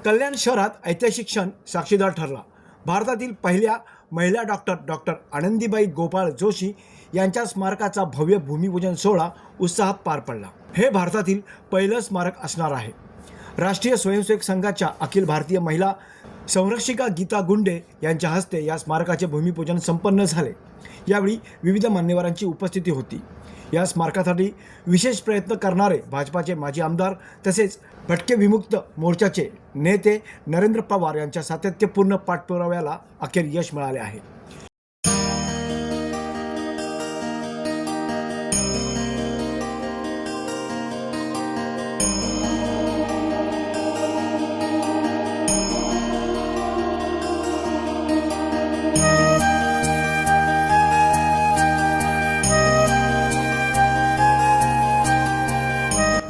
कल्याण शहरात ऐतिहासिक क्षण साक्षीदार ठरला। भारतातील पहिल्या महिला डॉक्टर आनंदीबाई गोपाळ जोशी यांच्या स्मारकाचा भव्य भूमिपूजन सोहळा उत्साहात पार पडला। हे भारतातील पहिलं स्मारक असणार आहे। राष्ट्रीय स्वयंसेवक संघाच्या अखिल भारतीय महिला संरक्षिका गीता गुंडे यांच्या हस्ते या स्मारकाचे भूमिपूजन संपन्न झाले। यावेळी विविध मान्यवरांची उपस्थिती होती। या स्मारकासाठी विशेष प्रयत्न करणारे भाजपाचे माजी आमदार तसेच भटके विमुक्त मोर्चाचे नेते नरेंद्र पवार यांच्या सातत्यपूर्ण पाठपुराव्याला अखेर यश मिळाले आहे।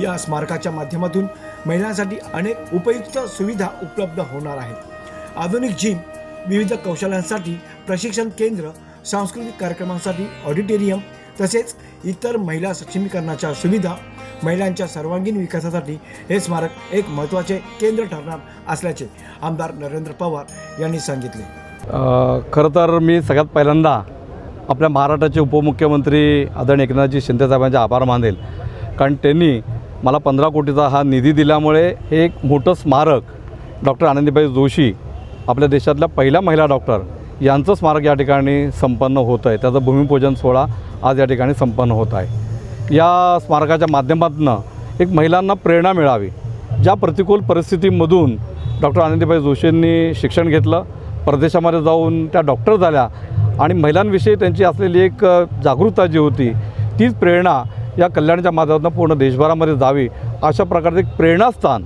या स्मारकाच्या माध्यमातून महिलांसाठी अनेक उपयुक्त सुविधा उपलब्ध होणार आहेत। आधुनिक जिम, विविध कौशल्यांसाठी प्रशिक्षण केंद्र, सांस्कृतिक कार्यक्रमांसाठी ऑडिटोरियम तसेच इतर महिला सक्षमीकरणाच्या सुविधा, महिलांच्या सर्वांगीण विकासासाठी हे स्मारक एक महत्त्वाचे केंद्र ठरणार असल्याचे आमदार नरेंद्र पवार यांनी सांगितले। खरं तर मी सगळ्यात पहिल्यांदा आपल्या महाराष्ट्राचे उपमुख्यमंत्री आदरणीय एकनाथजी शिंदे साहेबांचे आभार मानेल, कारण त्यांनी मला 15 कोटीचा हा निधी दिल्यामुळे हे एक मोठं स्मारक डॉक्टर आनंदीबाई जोशी आपल्या देशातल्या पहिल्या महिला डॉक्टर यांचं स्मारक या ठिकाणी संपन्न होतं आहे। त्याचं भूमिपूजन सोहळा आज या ठिकाणी संपन्न होत आहे। या स्मारकाच्या माध्यमातून एक महिलांना प्रेरणा मिळावी। ज्या प्रतिकूल परिस्थितीमधून डॉक्टर आनंदीबाई जोशींनी शिक्षण घेतलं, परदेशामध्ये जाऊन त्या डॉक्टर झाल्या आणि महिलांविषयी त्यांची असलेली एक जागरूकता जी होती तीच प्रेरणा या कल्याणच्या माध्यमातून पूर्ण देशभरामध्ये जावी, अशा प्रकारचं एक प्रेरणास्थान,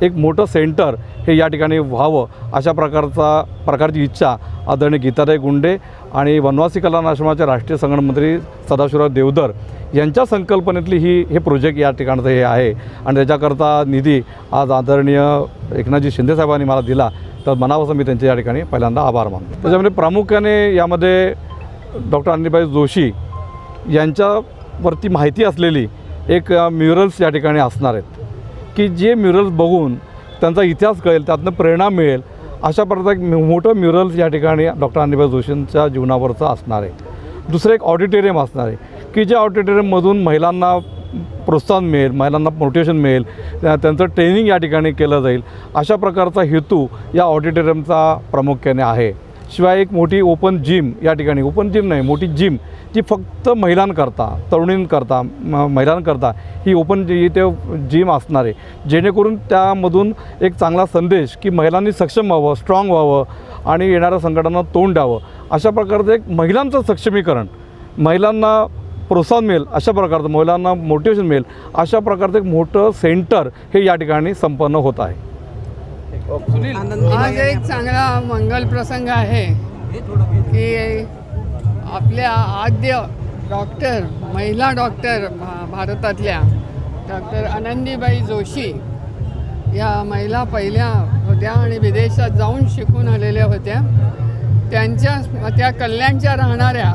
एक मोठं सेंटर हे या ठिकाणी व्हावं, अशा प्रकारची इच्छा आदरणीय गीताताई गुंडे आणि वनवासी कल्याण आश्रमाचे राष्ट्रीय संघटनमंत्री सदाशिवराव देवधर यांच्या संकल्पनेतली हे प्रोजेक्ट या ठिकाणचं हे आहे आणि त्याच्याकरता निधी आज आदरणीय एकनाथजी शिंदे साहेबांनी मला दिला, तर मनापासून मी त्यांचे या ठिकाणी पहिल्यांदा आभार मानतो। त्याच्यामध्ये प्रामुख्याने यामध्ये डॉक्टर आनंदीबाई जोशी यांच्यावरती माहिती असलेली एक म्युरल्स या ठिकाणी असणार आहेत, की जे म्युरल्स बघून त्यांचा इतिहास कळेल, त्यातनं प्रेरणा मिळेल, अशा प्रकारचं एक मोठं म्युरल्स या ठिकाणी डॉक्टर आनंदीबाई जोशींच्या जीवनावरचं असणार आहे। दुसरं एक ऑडिटोरियम असणार आहे, की ज्या ऑडिटोरियममधून महिलांना प्रोत्साहन मिळेल, महिलांना मोटिवेशन मिळेल, त्यांचं ट्रेनिंग या ठिकाणी केलं जाईल, अशा प्रकारचा हेतू या ऑडिटोरियमचा प्रामुख्याने आहे। शिवाय एक मोठी ओपन जिम या ठिकाणी, ओपन जिम नाही, मोठी जिम जी फक्त महिलांकरता, तरुणींकरता, महिलांकरता ही ओपन इथे जिम असणार आहे, जेणेकरून त्यामधून एक चांगला संदेश की महिलांनी सक्षम व्हावं, स्ट्रॉंग व्हावं आणि येणाऱ्या संकटांना तोंड द्यावं, अशा प्रकारचं एक महिलांचं सक्षमीकरण, महिलांना प्रोत्साहन मिळेल अशा प्रकारचं, महिलांना मोटिवेशन मिळेल अशा प्रकारचं एक मोठं सेंटर हे या ठिकाणी संपन्न होत आहे। आज एक चांगला मंगल प्रसंग आहे की आपल्या आद्य डॉक्टर, महिला डॉक्टर भारतातल्या डॉक्टर आनंदीबाई जोशी या महिला पहिल्या होत्या आणि विदेशात जाऊन शिकून आलेल्या होत्या। त्या कल्याणच्या राहणाऱ्या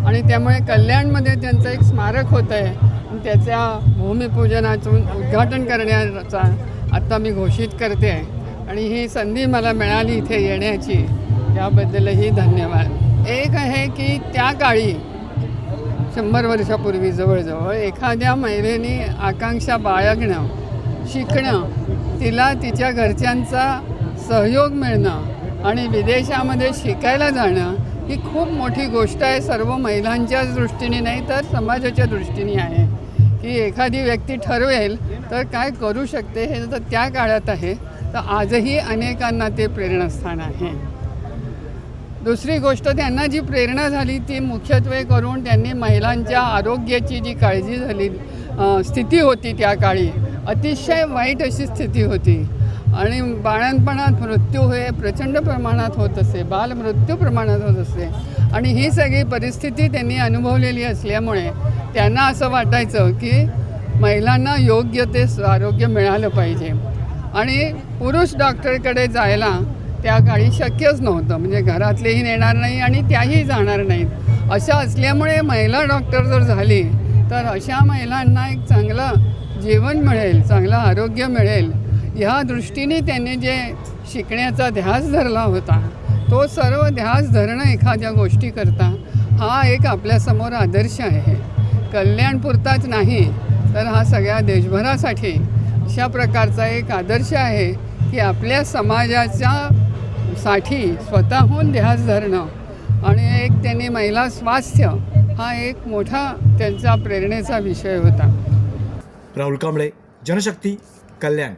आणि त्यामुळे कल्याणमध्ये त्यांचं एक स्मारक होतं आहे, त्याच्या भूमिपूजनातून उद्घाटन करण्याचा आत्ता मी घोषित करते आहे आणि ही संधी मला मिळाली इथे येण्याची, याबद्दलही धन्यवाद। एक आहे की त्या काळी 100 वर्षापूर्वी जवळजवळ एखाद्या महिलेने आकांक्षा बाळगणं, शिकणं, तिला तिच्या घरच्यांचा सहयोग मिळणं आणि विदेशामध्ये शिकायला जाणं ही खूप मोठी गोष्ट आहे। सर्व महिलांच्याच दृष्टीने नाही तर समाजाच्या दृष्टीने आहे की एखादी व्यक्ती ठरवेल तर काय करू शकते, हे जर त्या काळात आहे तर आजही अनेकांना ते प्रेरणास्थान आहे। दुसरी गोष्ट, त्यांना जी प्रेरणा झाली ती मुख्यत्वे करून त्यांनी महिलांच्या आरोग्याची जी काळजी झाली स्थिती होती त्या काळी, अतिशय वाईट अशी स्थिती होती आणि बाळंतपणात मृत्यू हे प्रचंड प्रमाणात होत असे, बालमृत्यू प्रमाणात होत असे आणि ही सगळी परिस्थिती त्यांनी अनुभवलेली असल्यामुळे त्यांना असं वाटायचं की महिलांना योग्य ते आरोग्य मिळालं पाहिजे आणि पुरुष डॉक्टरकडे जायला त्या काळी शक्यच नव्हतं, म्हणजे घरातलेही नेणार नाही आणि त्याही जाणार नाहीत। अशा असल्यामुळे महिला डॉक्टर जर झाली तर अशा महिलांना एक चांगलं जीवन मिळेल, चांगलं आरोग्य मिळेल, ह्या दृष्टीने त्यांनी जे शिकण्याचा ध्यास धरला होता, तो सर्व ध्यास धरणं एखाद्या गोष्टीकरता हा एक आपल्यासमोर आदर्श आहे. कल्याणपुरताच नाही तर हा सगळ्या देशभरासाठी अशा प्रकारचा एक आदर्श आहे की आपल्या समाजाच्यासाठी स्वतःहून ध्यास धरणं आणि एक त्यांनी महिला स्वास्थ्य हा एक मोठा त्यांचा प्रेरणेचा विषय होता. राहुल कांबळे, जनशक्ती, कल्याण.